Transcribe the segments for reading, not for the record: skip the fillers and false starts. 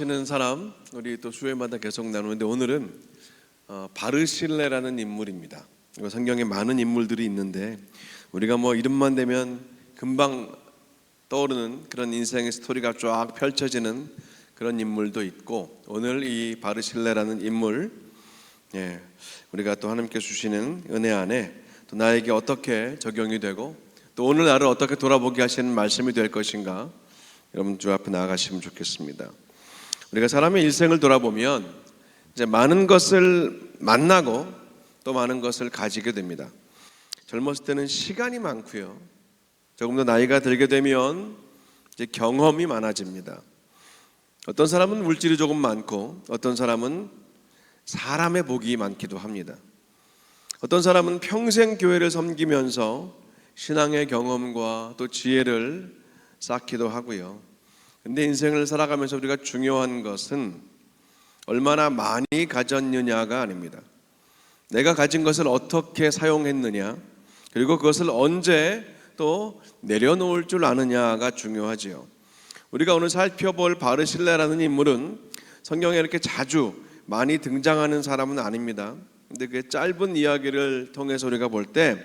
하시는 사람, 우리 또 주일마다 계속 나누는데 오늘은 바르실레라는 인물입니다. 성경에 많은 인물들이 있는데 우리가 이름만 대면 금방 떠오르는 그런 인생의 스토리가 쫙 펼쳐지는 그런 인물도 있고, 오늘 이 바르실레라는 인물, 우리가 또 하나님께 주시는 은혜 안에 또 나에게 어떻게 적용이 되고 또 오늘 나를 어떻게 돌아보게 하시는 말씀이 될 것인가, 여러분 주 앞에 나아가시면 좋겠습니다. 우리가 사람의 일생을 돌아보면 이제 많은 것을 만나고 또 많은 것을 가지게 됩니다. 젊었을 때는 시간이 많고요, 조금 더 나이가 들게 되면 이제 경험이 많아집니다. 어떤 사람은 물질이 조금 많고 어떤 사람은 사람의 복이 많기도 합니다. 어떤 사람은 평생 교회를 섬기면서 신앙의 경험과 또 지혜를 쌓기도 하고요. 근데 인생을 살아가면서 우리가 중요한 것은 얼마나 많이 가졌느냐가 아닙니다. 내가 가진 것을 어떻게 사용했느냐, 그리고 그것을 언제 또 내려놓을 줄 아느냐가 중요하지요. 우리가 오늘 살펴볼 바르실레라는 인물은 성경에 이렇게 자주 많이 등장하는 사람은 아닙니다. 근데 그 짧은 이야기를 통해서 우리가 볼 때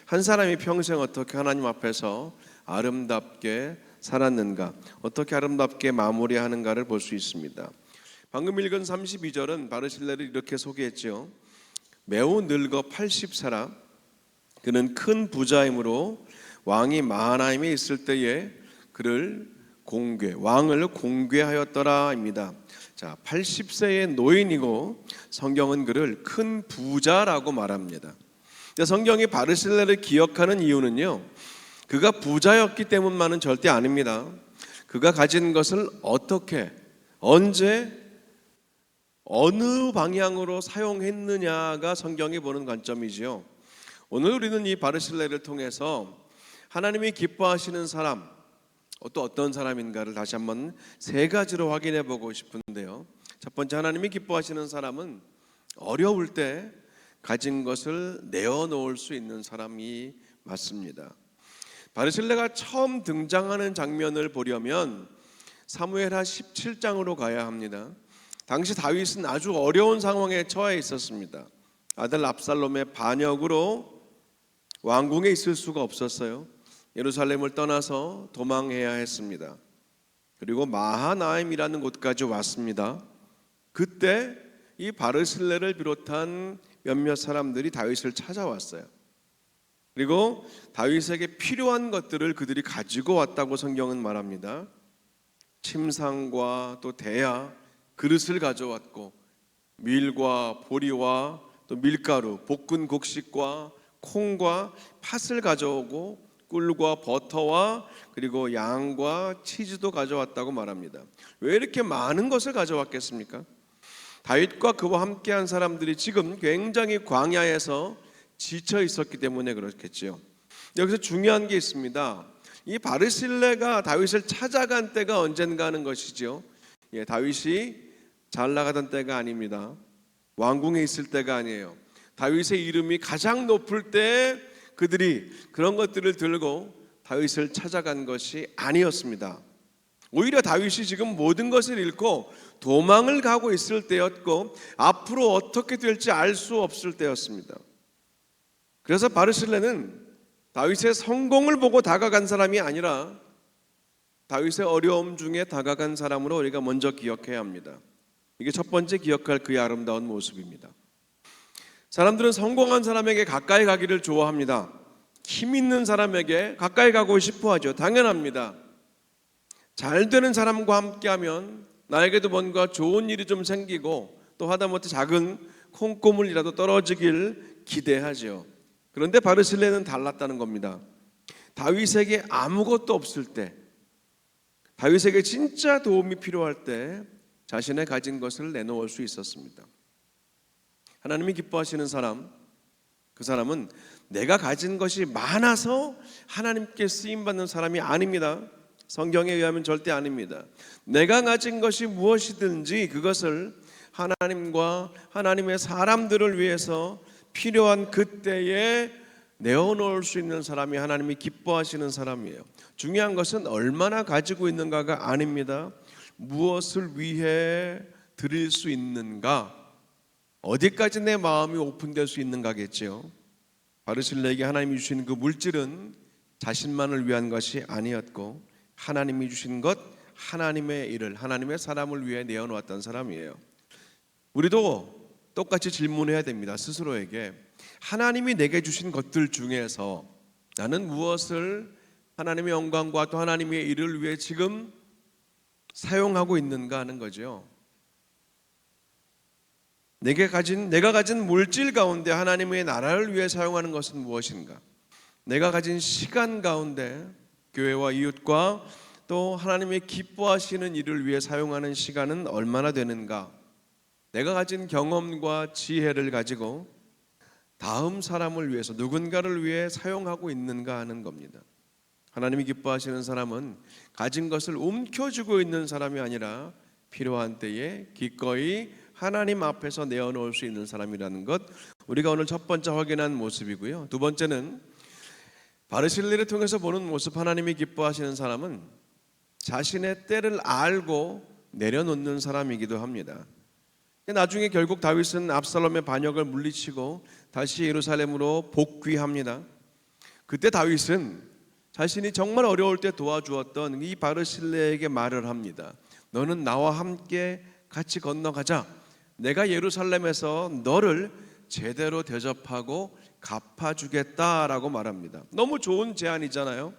한 사람이 평생 어떻게 하나님 앞에서 아름답게 살았는가, 어떻게 아름답게 마무리하는가를 볼 수 있습니다. 방금 읽은 32절은 바르실레를 이렇게 소개했죠. 매우 늙어 80세라 그는 큰 부자이므로 왕이 마하나임에 있을 때에 그를 왕을 공궤하였더라입니다. 자, 80세의 노인이고 성경은 그를 큰 부자라고 말합니다. 성경이 바르실레를 기억하는 이유는요, 그가 부자였기 때문만은 절대 아닙니다. 그가 가진 것을 어떻게, 언제, 어느 방향으로 사용했느냐가 성경이 보는 관점이지요. 오늘 우리는 이 바르실레를 통해서 하나님이 기뻐하시는 사람, 또 어떤 사람인가를 다시 한번 세 가지로 확인해 보고 싶은데요. 첫 번째, 하나님이 기뻐하시는 사람은 어려울 때 가진 것을 내어놓을 수 있는 사람이 맞습니다. 바르실레가 처음 등장하는 장면을 보려면 사무엘하 17장으로 가야 합니다. 당시 다윗은 아주 어려운 상황에 처해 있었습니다. 아들 압살롬의 반역으로 왕궁에 있을 수가 없었어요. 예루살렘을 떠나서 도망해야 했습니다. 그리고 마하나임이라는 곳까지 왔습니다. 그때 이 바르실레를 비롯한 몇몇 사람들이 다윗을 찾아왔어요. 그리고 다윗에게 필요한 것들을 그들이 가지고 왔다고 성경은 말합니다. 침상과 또 대야, 그릇을 가져왔고 밀과 보리와 또 밀가루, 볶은 곡식과 콩과 팥을 가져오고 꿀과 버터와 그리고 양과 치즈도 가져왔다고 말합니다. 왜 이렇게 많은 것을 가져왔겠습니까? 다윗과 그와 함께한 사람들이 지금 굉장히 광야에서 지쳐 있었기 때문에 그렇겠지요. 여기서 중요한 게 있습니다. 이 바르실레가 다윗을 찾아간 때가 언젠가 하는 것이죠. 다윗이 잘 나가던 때가 아닙니다. 왕궁에 있을 때가 아니에요. 다윗의 이름이 가장 높을 때 그들이 그런 것들을 들고 다윗을 찾아간 것이 아니었습니다. 오히려 다윗이 지금 모든 것을 잃고 도망을 가고 있을 때였고 앞으로 어떻게 될지 알 수 없을 때였습니다. 그래서 바르실레는 다윗의 성공을 보고 다가간 사람이 아니라 다윗의 어려움 중에 다가간 사람으로 우리가 먼저 기억해야 합니다. 이게 첫 번째 기억할 그의 아름다운 모습입니다. 사람들은 성공한 사람에게 가까이 가기를 좋아합니다. 힘 있는 사람에게 가까이 가고 싶어 하죠. 당연합니다. 잘 되는 사람과 함께하면 나에게도 뭔가 좋은 일이 좀 생기고 또 하다못해 작은 콩고물이라도 떨어지길 기대하죠. 그런데 바르실레는 달랐다는 겁니다. 다윗에게 아무것도 없을 때, 다윗에게 진짜 도움이 필요할 때 자신의 가진 것을 내놓을 수 있었습니다. 하나님이 기뻐하시는 사람, 그 사람은 내가 가진 것이 많아서 하나님께 쓰임받는 사람이 아닙니다. 성경에 의하면 절대 아닙니다. 내가 가진 것이 무엇이든지 그것을 하나님과 하나님의 사람들을 위해서 필요한 그때에 내어놓을 수 있는 사람이 하나님이 기뻐하시는 사람이에요. 중요한 것은 얼마나 가지고 있는가가 아닙니다. 무엇을 위해 드릴 수 있는가? 어디까지 내 마음이 오픈될 수 있는가겠지요. 바르실레에게 하나님이 주신 그 물질은 자신만을 위한 것이 아니었고 하나님이 주신 것, 하나님의 일을, 하나님의 사람을 위해 내어놓았던 사람이에요. 우리도 똑같이 질문해야 됩니다. 스스로에게 하나님이 내게 주신 것들 중에서 나는 무엇을 하나님의 영광과 또 하나님의 일을 위해 지금 사용하고 있는가 하는 거죠. 내가 가진 물질 가운데 하나님의 나라를 위해 사용하는 것은 무엇인가? 내가 가진 시간 가운데 교회와 이웃과 또 하나님의 기뻐하시는 일을 위해 사용하는 시간은 얼마나 되는가? 내가 가진 경험과 지혜를 가지고 다음 사람을 위해서 누군가를 위해 사용하고 있는가 하는 겁니다. 하나님이 기뻐하시는 사람은 가진 것을 움켜쥐고 있는 사람이 아니라 필요한 때에 기꺼이 하나님 앞에서 내어놓을 수 있는 사람이라는 것, 우리가 오늘 첫 번째 확인한 모습이고요. 두 번째는 바르실레를 통해서 보는 모습, 하나님이 기뻐하시는 사람은 자신의 때를 알고 내려놓는 사람이기도 합니다. 나중에 결국 다윗은 압살롬의 반역을 물리치고 다시 예루살렘으로 복귀합니다. 그때 다윗은 자신이 정말 어려울 때 도와주었던 이 바르실레에게 말을 합니다. 너는 나와 함께 같이 건너가자. 내가 예루살렘에서 너를 제대로 대접하고 갚아주겠다라고 말합니다. 너무 좋은 제안이잖아요.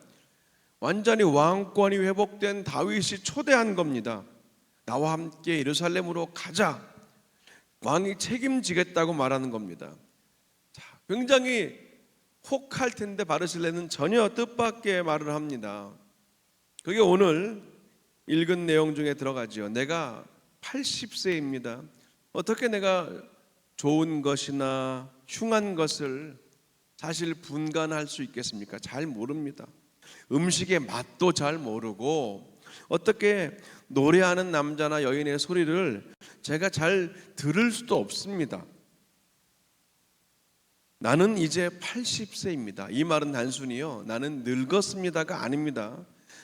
완전히 왕권이 회복된 다윗이 초대한 겁니다. 나와 함께 예루살렘으로 가자. 왕이 책임지겠다고 말하는 겁니다. 굉장히 혹할 텐데 바르실레는 전혀 뜻밖의 말을 합니다. 그게 오늘 읽은 내용 중에 들어가죠. 내가 80세입니다. 어떻게 내가 좋은 것이나 흉한 것을 사실 분간할 수 있겠습니까? 잘 모릅니다. 음식의 맛도 잘 모르고 어떻게 노래하는 남자나 여인의 소리를 제가 잘 들을 수도 없습니다. 나는 이제 80세입니다. 이 말은 단순히요, 나는 늙었습니다가 아닙니다.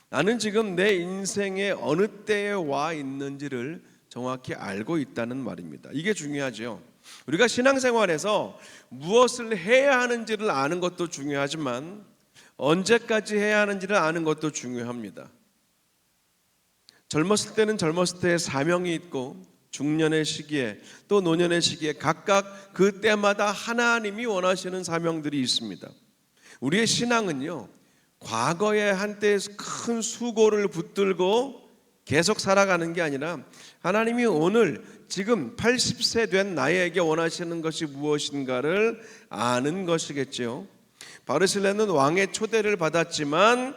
나는 지금 내 인생의 어느 때에 와 있는지를 정확히 알고 있다는 말입니다. 이게 중요하죠. 우리가 신앙생활에서 무엇을 해야 하는지를 아는 것도 중요하지만 언제까지 해야 하는지를 아는 것도 중요합니다. 젊었을 때는 젊었을 때의 사명이 있고 중년의 시기에 또 노년의 시기에 각각 그 때마다 하나님이 원하시는 사명들이 있습니다. 우리의 신앙은요, 과거의 한때의 큰 수고를 붙들고 계속 살아가는 게 아니라 하나님이 오늘 지금 80세 된 나에게 원하시는 것이 무엇인가를 아는 것이겠죠. 바르실레는 왕의 초대를 받았지만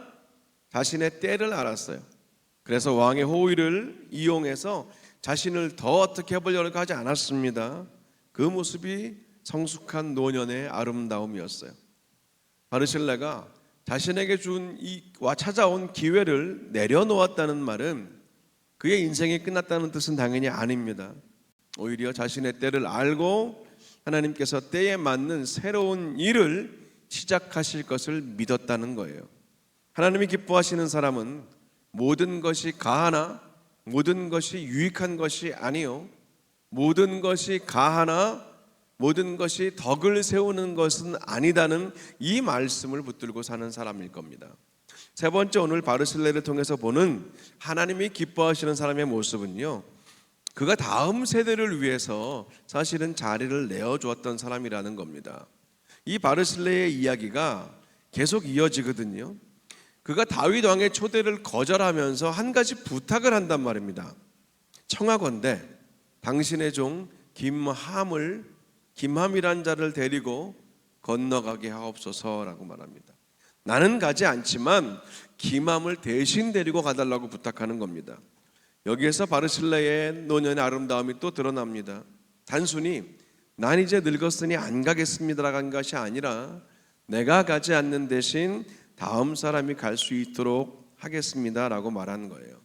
자신의 때를 알았어요. 그래서 왕의 호의를 이용해서 자신을 더 어떻게 해보려고 하지 않았습니다. 그 모습이 성숙한 노년의 아름다움이었어요. 바르실레가 자신에게 찾아온 기회를 내려놓았다는 말은 그의 인생이 끝났다는 뜻은 당연히 아닙니다. 오히려 자신의 때를 알고 하나님께서 때에 맞는 새로운 일을 시작하실 것을 믿었다는 거예요. 하나님이 기뻐하시는 사람은 모든 것이 가하나 모든 것이 유익한 것이 아니요, 모든 것이 가하나 모든 것이 덕을 세우는 것은 아니다는 이 말씀을 붙들고 사는 사람일 겁니다. 세 번째, 오늘 바르실레를 통해서 보는 하나님이 기뻐하시는 사람의 모습은요, 그가 다음 세대를 위해서 사실은 자리를 내어주었던 사람이라는 겁니다. 이 바르실레의 이야기가 계속 이어지거든요. 그가 다윗 왕의 초대를 거절하면서 한 가지 부탁을 한단 말입니다. 청하건대 당신의 종 김함이란 자를 데리고 건너가게 하옵소서라고 말합니다. 나는 가지 않지만 김함을 대신 데리고 가달라고 부탁하는 겁니다. 여기에서 바르실레의 노년의 아름다움이 또 드러납니다. 단순히 난 이제 늙었으니 안 가겠습니다라고 한 것이 아니라 내가 가지 않는 대신 다음 사람이 갈 수 있도록 하겠습니다라고 말하는 거예요.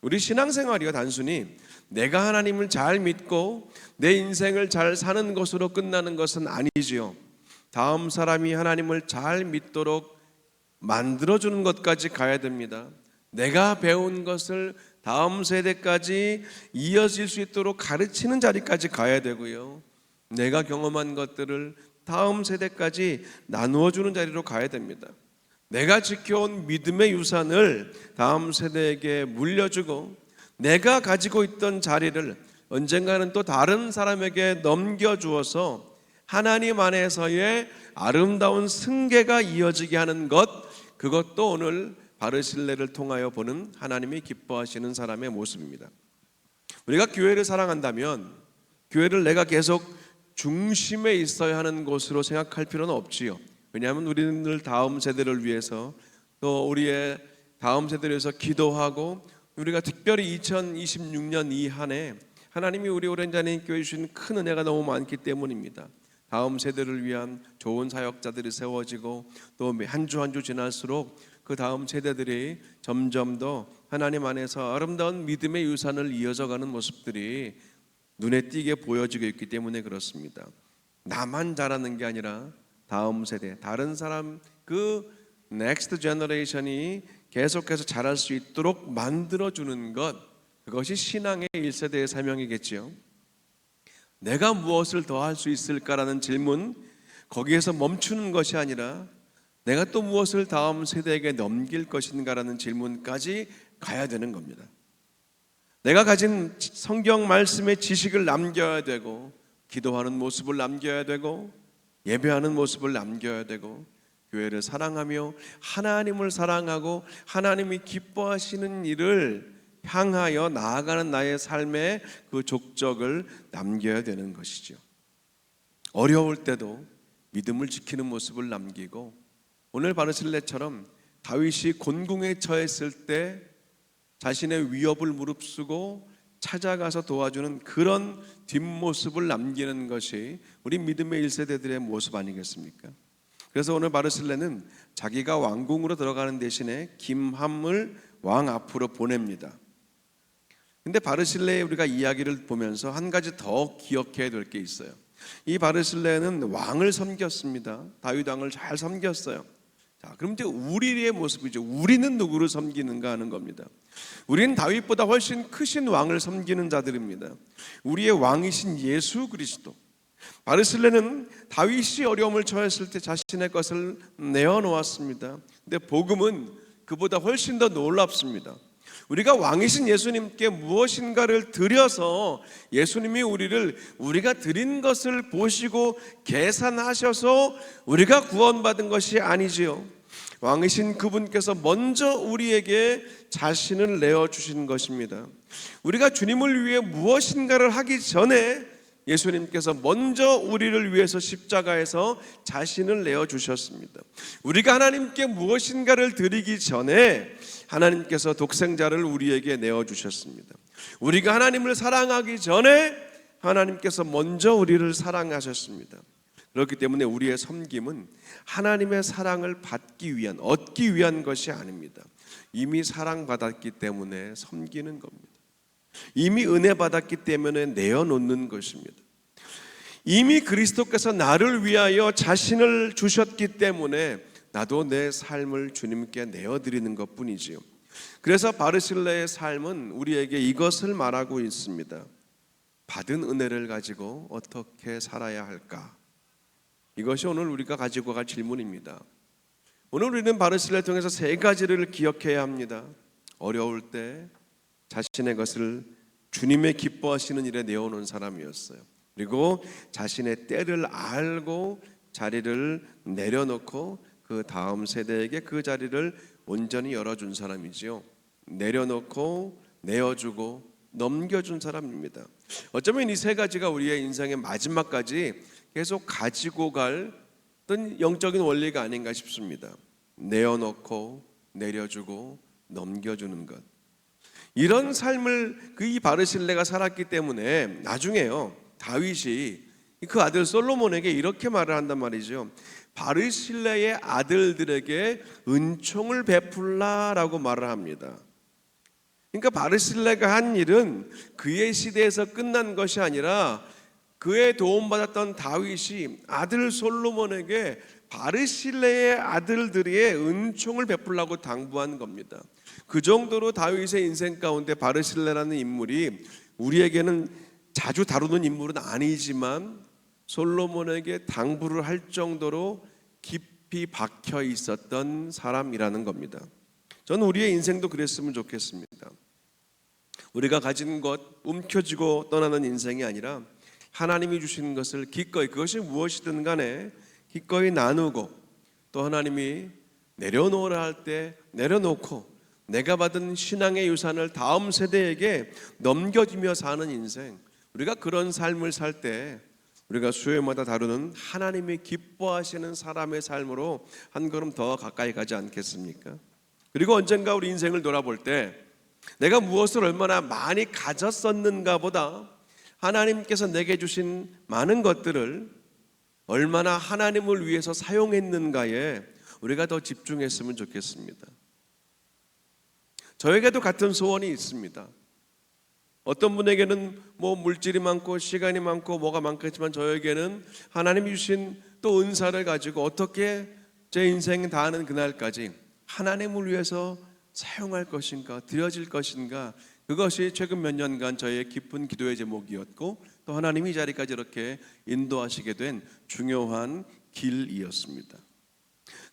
우리 신앙생활이요, 단순히 내가 하나님을 잘 믿고 내 인생을 잘 사는 것으로 끝나는 것은 아니지요. 다음 사람이 하나님을 잘 믿도록 만들어주는 것까지 가야 됩니다. 내가 배운 것을 다음 세대까지 이어질 수 있도록 가르치는 자리까지 가야 되고요. 내가 경험한 것들을 다음 세대까지 나누어 주는 자리로 가야 됩니다. 내가 지켜온 믿음의 유산을 다음 세대에게 물려주고 내가 가지고 있던 자리를 언젠가는 또 다른 사람에게 넘겨주어서 하나님 안에서의 아름다운 승계가 이어지게 하는 것, 그것도 오늘 바르실레를 통하여 보는 하나님이 기뻐하시는 사람의 모습입니다. 우리가 교회를 사랑한다면 교회를 내가 계속 중심에 있어야 하는 곳으로 생각할 필요는 없지요. 왜냐하면 우리는 늘 다음 세대를 위해서 또 우리의 다음 세대를 위해서 기도하고 우리가 특별히 2026년 이 한 해 하나님이 우리 오랜전에 교회 주신 큰 은혜가 너무 많기 때문입니다. 다음 세대를 위한 좋은 사역자들이 세워지고 또 한 주 한 주 지날수록 그 다음 세대들이 점점 더 하나님 안에서 아름다운 믿음의 유산을 이어져가는 모습들이 눈에 띄게 보여지고 있기 때문에 그렇습니다. 나만 자라는 게 아니라 다음 세대, 다른 사람, 그 넥스트 제너레이션이 계속해서 자랄 수 있도록 만들어주는 것, 그것이 신앙의 1세대의 사명이겠지요. 내가 무엇을 더 할 수 있을까라는 질문, 거기에서 멈추는 것이 아니라 내가 또 무엇을 다음 세대에게 넘길 것인가라는 질문까지 가야 되는 겁니다. 내가 가진 성경 말씀의 지식을 남겨야 되고, 기도하는 모습을 남겨야 되고, 예배하는 모습을 남겨야 되고, 교회를 사랑하며 하나님을 사랑하고 하나님이 기뻐하시는 일을 향하여 나아가는 나의 삶의 그 족적을 남겨야 되는 것이죠. 어려울 때도 믿음을 지키는 모습을 남기고, 오늘 바르실레처럼 다윗이 곤궁에 처했을 때 자신의 위협을 무릅쓰고 찾아가서 도와주는 그런 뒷모습을 남기는 것이 우리 믿음의 1세대들의 모습 아니겠습니까? 그래서 오늘 바르실레는 자기가 왕궁으로 들어가는 대신에 김함을 왕 앞으로 보냅니다. 근데 바르실레의 우리가 이야기를 보면서 한 가지 더 기억해야 될 게 있어요. 이 바르실레는 왕을 섬겼습니다. 다윗 왕을 잘 섬겼어요. 자, 그럼 이제 우리의 모습이죠. 우리는 누구를 섬기는가 하는 겁니다. 우리는 다윗보다 훨씬 크신 왕을 섬기는 자들입니다. 우리의 왕이신 예수 그리스도. 바르실레는 다윗이 어려움을 처했을 때 자신의 것을 내어놓았습니다. 근데 복음은 그보다 훨씬 더 놀랍습니다. 우리가 왕이신 예수님께 무엇인가를 드려서 예수님이 우리가 드린 것을 보시고 계산하셔서 우리가 구원받은 것이 아니지요. 왕이신 그분께서 먼저 우리에게 자신을 내어주신 것입니다. 우리가 주님을 위해 무엇인가를 하기 전에 예수님께서 먼저 우리를 위해서 십자가에서 자신을 내어주셨습니다. 우리가 하나님께 무엇인가를 드리기 전에 하나님께서 독생자를 우리에게 내어주셨습니다. 우리가 하나님을 사랑하기 전에 하나님께서 먼저 우리를 사랑하셨습니다. 그렇기 때문에 우리의 섬김은 하나님의 사랑을 받기 위한, 얻기 위한 것이 아닙니다. 이미 사랑받았기 때문에 섬기는 겁니다. 이미 은혜 받았기 때문에 내어놓는 것입니다. 이미 그리스도께서 나를 위하여 자신을 주셨기 때문에 나도 내 삶을 주님께 내어드리는 것뿐이지요. 그래서 바르실레의 삶은 우리에게 이것을 말하고 있습니다. 받은 은혜를 가지고 어떻게 살아야 할까? 이것이 오늘 우리가 가지고 갈 질문입니다. 오늘 우리는 바르실레를 통해서 세 가지를 기억해야 합니다. 어려울 때 자신의 것을 주님의 기뻐하시는 일에 내어놓은 사람이었어요. 그리고 자신의 때를 알고 자리를 내려놓고 그 다음 세대에게 그 자리를 온전히 열어준 사람이지요. 내려놓고 내어주고 넘겨준 사람입니다. 어쩌면 이 세 가지가 우리의 인생의 마지막까지 계속 가지고 갈 어떤 영적인 원리가 아닌가 싶습니다. 내어놓고 내려주고 넘겨주는 것. 이런 삶을 이 바르실레가 살았기 때문에 나중에요 다윗이 그 아들 솔로몬에게 이렇게 말을 한단 말이죠. 바르실레의 아들들에게 은총을 베풀라라고 말을 합니다. 그러니까 바르실레가 한 일은 그의 시대에서 끝난 것이 아니라 그의 도움받았던 다윗이 아들 솔로몬에게 바르실레의 아들들의 은총을 베풀라고 당부한 겁니다. 그 정도로 다윗의 인생 가운데 바르실레라는 인물이 우리에게는 자주 다루는 인물은 아니지만 솔로몬에게 당부를 할 정도로 깊이 박혀 있었던 사람이라는 겁니다. 저는 우리의 인생도 그랬으면 좋겠습니다. 우리가 가진 것 움켜쥐고 떠나는 인생이 아니라 하나님이 주신 것을 기꺼이, 그것이 무엇이든 간에 기꺼이 나누고, 또 하나님이 내려놓으라 할 때 내려놓고 내가 받은 신앙의 유산을 다음 세대에게 넘겨주며 사는 인생, 우리가 그런 삶을 살 때 우리가 수요일마다 다루는 하나님이 기뻐하시는 사람의 삶으로 한 걸음 더 가까이 가지 않겠습니까? 그리고 언젠가 우리 인생을 돌아볼 때 내가 무엇을 얼마나 많이 가졌었는가 보다 하나님께서 내게 주신 많은 것들을 얼마나 하나님을 위해서 사용했는가에 우리가 더 집중했으면 좋겠습니다. 저에게도 같은 소원이 있습니다. 어떤 분에게는 뭐 물질이 많고 시간이 많고 뭐가 많겠지만, 저에게는 하나님이 주신 또 은사를 가지고 어떻게 제 인생 다하는 그날까지 하나님을 위해서 사용할 것인가, 드려질 것인가, 그것이 최근 몇 년간 저의 깊은 기도의 제목이었고, 또 하나님이 이 자리까지 이렇게 인도하시게 된 중요한 길이었습니다.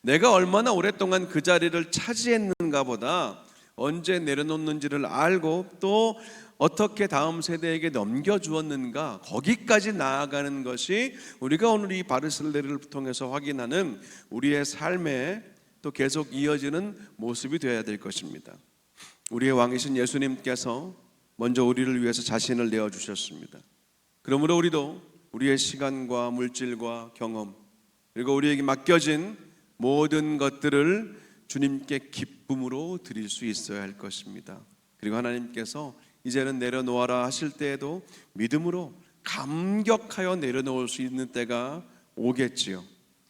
내가 얼마나 오랫동안 그 자리를 차지했는가 보다 언제 내려놓는지를 알고 또 어떻게 다음 세대에게 넘겨주었는가, 거기까지 나아가는 것이 우리가 오늘 이 바르실레를 통해서 확인하는 우리의 삶에 또 계속 이어지는 모습이 되어야 될 것입니다. 우리의 왕이신 예수님께서 먼저 우리를 위해서 자신을 내어주셨습니다. 그러므로 우리도 우리의 시간과 물질과 경험, 그리고 우리에게 맡겨진 모든 것들을 주님께 기쁨으로 드릴 수 있어야 할 것입니다. 그리고 하나님께서 이제는 내려놓아라 하실 때에도 믿음으로 감격하여 내려놓을 수 있는 때가 오겠지요.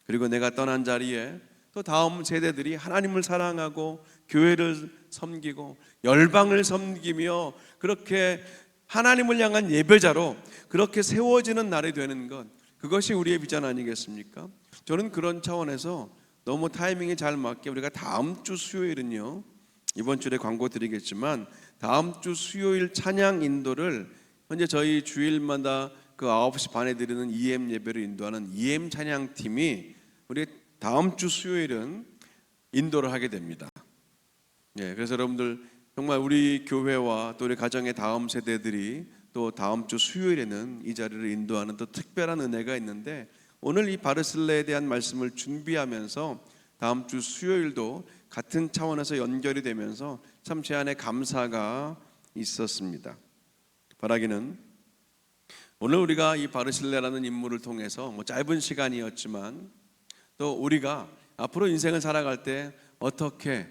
그리고 내가 떠난 자리에 또 다음 세대들이 하나님을 사랑하고 교회를 섬기고 열방을 섬기며 그렇게 하나님을 향한 예배자로 그렇게 세워지는 날이 되는 것, 그것이 우리의 비전 아니겠습니까? 저는 그런 차원에서 너무 타이밍이 잘 맞게 우리가 다음 주 수요일은요, 이번 주에 광고 드리겠지만 다음 주 수요일 찬양 인도를 현재 저희 주일마다 그 9시 반에 드리는 EM 예배를 인도하는 EM 찬양팀이 우리 다음 주 수요일은 인도를 하게 됩니다. 그래서 여러분들 정말 우리 교회와 또 우리 가정의 다음 세대들이 또 다음 주 수요일에는 이 자리를 인도하는 또 특별한 은혜가 있는데, 오늘 이 바르실레에 대한 말씀을 준비하면서 다음 주 수요일도 같은 차원에서 연결이 되면서 참 제 안에 감사가 있었습니다. 바라기는 오늘 우리가 이 바르실레라는 인물을 통해서 짧은 시간이었지만 또 우리가 앞으로 인생을 살아갈 때 어떻게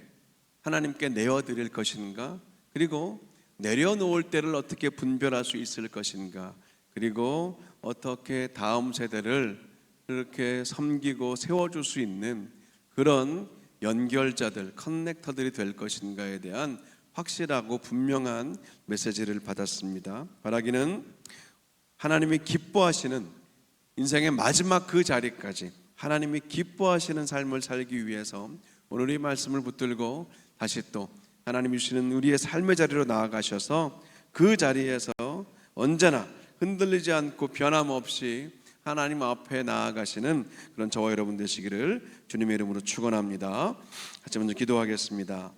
하나님께 내어드릴 것인가, 그리고 내려놓을 때를 어떻게 분별할 수 있을 것인가, 그리고 어떻게 다음 세대를 이렇게 섬기고 세워줄 수 있는 그런 연결자들, 커넥터들이 될 것인가에 대한 확실하고 분명한 메시지를 받았습니다. 바라기는 하나님이 기뻐하시는 인생의 마지막 그 자리까지 하나님이 기뻐하시는 삶을 살기 위해서 오늘 이 말씀을 붙들고 다시 또 하나님이 주시는 우리의 삶의 자리로 나아가셔서 그 자리에서 언제나 흔들리지 않고 변함없이 하나님 앞에 나아가시는 그런 저와 여러분 되시기를 주님의 이름으로 축원합니다. 같이 먼저 기도하겠습니다.